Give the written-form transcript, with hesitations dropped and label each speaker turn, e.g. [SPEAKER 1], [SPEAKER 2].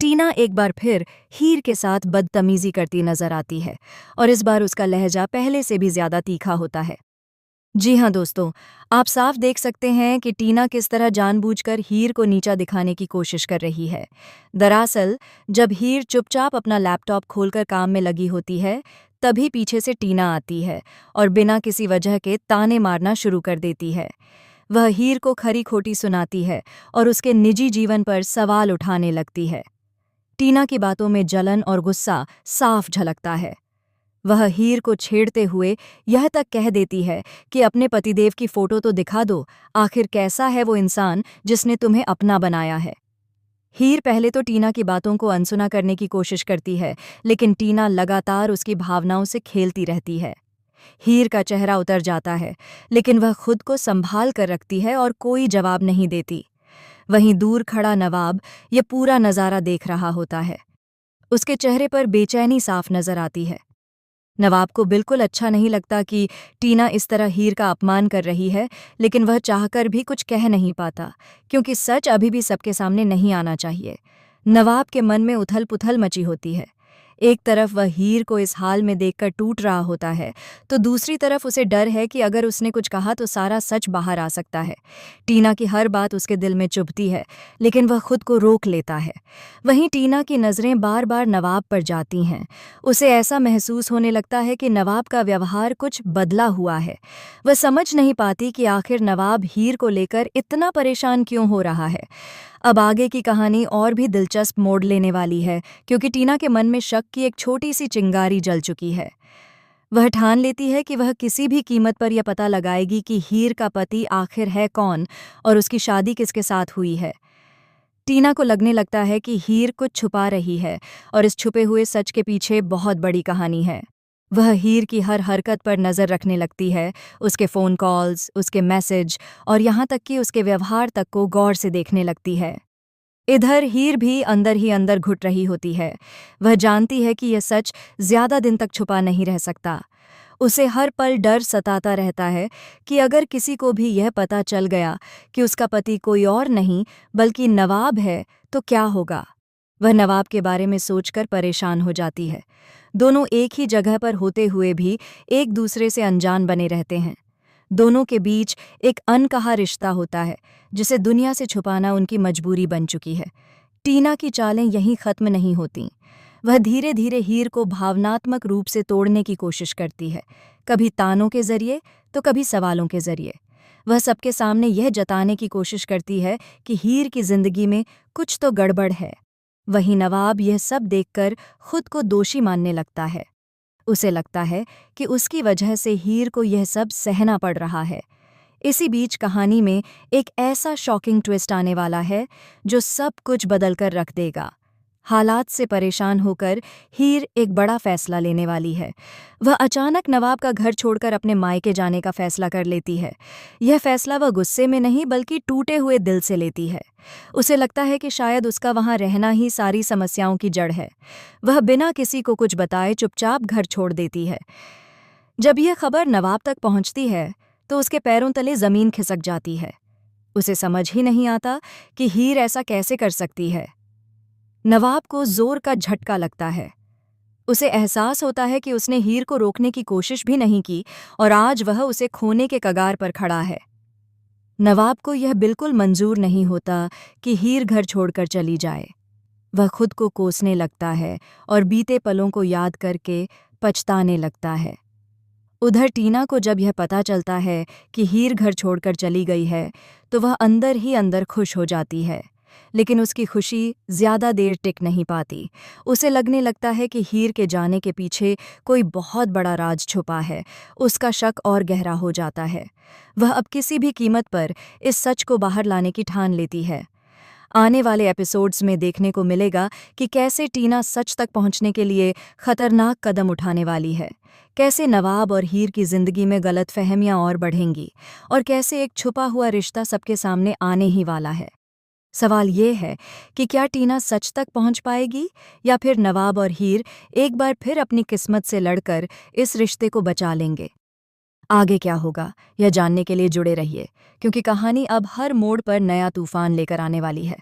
[SPEAKER 1] टीना एक बार फिर हीर के साथ बदतमीजी करती नजर आती है और इस बार उसका लहजा पहले से भी ज्यादा तीखा होता है। जी हाँ दोस्तों, आप साफ देख सकते हैं कि टीना किस तरह जानबूझकर हीर को नीचा दिखाने की कोशिश कर रही है। दरअसल जब हीर चुपचाप अपना लैपटॉप खोलकर काम में लगी होती है, तभी पीछे से टीना आती है और बिना किसी वजह के ताने मारना शुरू कर देती है। वह हीर को खरी खोटी सुनाती है और उसके निजी जीवन पर सवाल उठाने लगती है। टीना की बातों में जलन और गुस्सा साफ झलकता है। वह हीर को छेड़ते हुए यह तक कह देती है कि अपने पतिदेव की फोटो तो दिखा दो, आखिर कैसा है वो इंसान जिसने तुम्हें अपना बनाया है। हीर पहले तो टीना की बातों को अनसुना करने की कोशिश करती है, लेकिन टीना लगातार उसकी भावनाओं से खेलती रहती है। हीर का चेहरा उतर जाता है, लेकिन वह खुद को संभाल कर रखती है और कोई जवाब नहीं देती। वहीं दूर खड़ा नवाब ये पूरा नज़ारा देख रहा होता है। उसके चेहरे पर बेचैनी साफ नजर आती है। नवाब को बिल्कुल अच्छा नहीं लगता कि टीना इस तरह हीर का अपमान कर रही है, लेकिन वह चाहकर भी कुछ कह नहीं पाता, क्योंकि सच अभी भी सबके सामने नहीं आना चाहिए। नवाब के मन में उथल पुथल मची होती है। एक तरफ वह हीर को इस हाल में देखकर टूट रहा होता है, तो दूसरी तरफ उसे डर है कि अगर उसने कुछ कहा तो सारा सच बाहर आ सकता है। टीना की हर बात उसके दिल में चुभती है, लेकिन वह खुद को रोक लेता है। वहीं टीना की नज़रें बार बार नवाब पर जाती हैं। उसे ऐसा महसूस होने लगता है कि नवाब का व्यवहार कुछ बदला हुआ है। वह समझ नहीं पाती कि आखिर नवाब हीर को लेकर इतना परेशान क्यों हो रहा है। अब आगे की कहानी और भी दिलचस्प मोड़ लेने वाली है, क्योंकि टीना के मन में शक की एक छोटी सी चिंगारी जल चुकी है। वह ठान लेती है कि वह किसी भी कीमत पर यह पता लगाएगी कि हीर का पति आखिर है कौन और उसकी शादी किसके साथ हुई है। टीना को लगने लगता है कि हीर कुछ छुपा रही है और इस छुपे हुए सच के पीछे बहुत बड़ी कहानी है। वह हीर की हर हरकत पर नज़र रखने लगती है, उसके फ़ोन कॉल्स, उसके मैसेज और यहाँ तक कि उसके व्यवहार तक को गौर से देखने लगती है। इधर हीर भी अंदर ही अंदर घुट रही होती है। वह जानती है कि यह सच ज्यादा दिन तक छुपा नहीं रह सकता। उसे हर पल डर सताता रहता है कि अगर किसी को भी यह पता चल गया कि उसका पति कोई और नहीं बल्कि नवाब है, तो क्या होगा। वह नवाब के बारे में सोचकर परेशान हो जाती है। दोनों एक ही जगह पर होते हुए भी एक दूसरे से अनजान बने रहते हैं। दोनों के बीच एक अनकहा रिश्ता होता है, जिसे दुनिया से छुपाना उनकी मजबूरी बन चुकी है। टीना की चालें यहीं खत्म नहीं होतीं। वह धीरे धीरे हीर को भावनात्मक रूप से तोड़ने की कोशिश करती है, कभी तानों के जरिए तो कभी सवालों के जरिए। वह सबके सामने यह जताने की कोशिश करती है कि हीर की जिंदगी में कुछ तो गड़बड़ है। वहीं नवाब यह सब देखकर खुद को दोषी मानने लगता है। उसे लगता है कि उसकी वजह से हीर को यह सब सहना पड़ रहा है। इसी बीच कहानी में एक ऐसा शॉकिंग ट्विस्ट आने वाला है जो सब कुछ बदलकर रख देगा। हालात से परेशान होकर हीर एक बड़ा फैसला लेने वाली है। वह अचानक नवाब का घर छोड़कर अपने मायके जाने का फैसला कर लेती है। यह फैसला वह गुस्से में नहीं बल्कि टूटे हुए दिल से लेती है। उसे लगता है कि शायद उसका वहाँ रहना ही सारी समस्याओं की जड़ है। वह बिना किसी को कुछ बताए चुपचाप घर छोड़ देती है। जब यह खबर नवाब तक पहुँचती है तो उसके पैरों तले ज़मीन खिसक जाती है। उसे समझ ही नहीं आता कि हीर ऐसा कैसे कर सकती है। नवाब को जोर का झटका लगता है। उसे एहसास होता है कि उसने हीर को रोकने की कोशिश भी नहीं की और आज वह उसे खोने के कगार पर खड़ा है। नवाब को यह बिल्कुल मंजूर नहीं होता कि हीर घर छोड़कर चली जाए। वह खुद को कोसने लगता है और बीते पलों को याद करके पछताने लगता है। उधर टीना को जब यह पता चलता है कि हीर घर छोड़कर चली गई है, तो वह अंदर ही अंदर खुश हो जाती है। लेकिन उसकी खुशी ज्यादा देर टिक नहीं पाती। उसे लगने लगता है कि हीर के जाने के पीछे कोई बहुत बड़ा राज छुपा है। उसका शक और गहरा हो जाता है। वह अब किसी भी कीमत पर इस सच को बाहर लाने की ठान लेती है। आने वाले एपिसोड्स में देखने को मिलेगा कि कैसे टीना सच तक पहुंचने के लिए खतरनाक कदम उठाने वाली है, कैसे नवाब और हीर की जिंदगी में गलतफहमियां और बढ़ेंगी और कैसे एक छुपा हुआ रिश्ता सबके सामने आने ही वाला है। सवाल ये है कि क्या टीना सच तक पहुंच पाएगी या फिर नवाब और हीर एक बार फिर अपनी किस्मत से लड़कर इस रिश्ते को बचा लेंगे। आगे क्या होगा यह जानने के लिए जुड़े रहिए, क्योंकि कहानी अब हर मोड़ पर नया तूफान लेकर आने वाली है।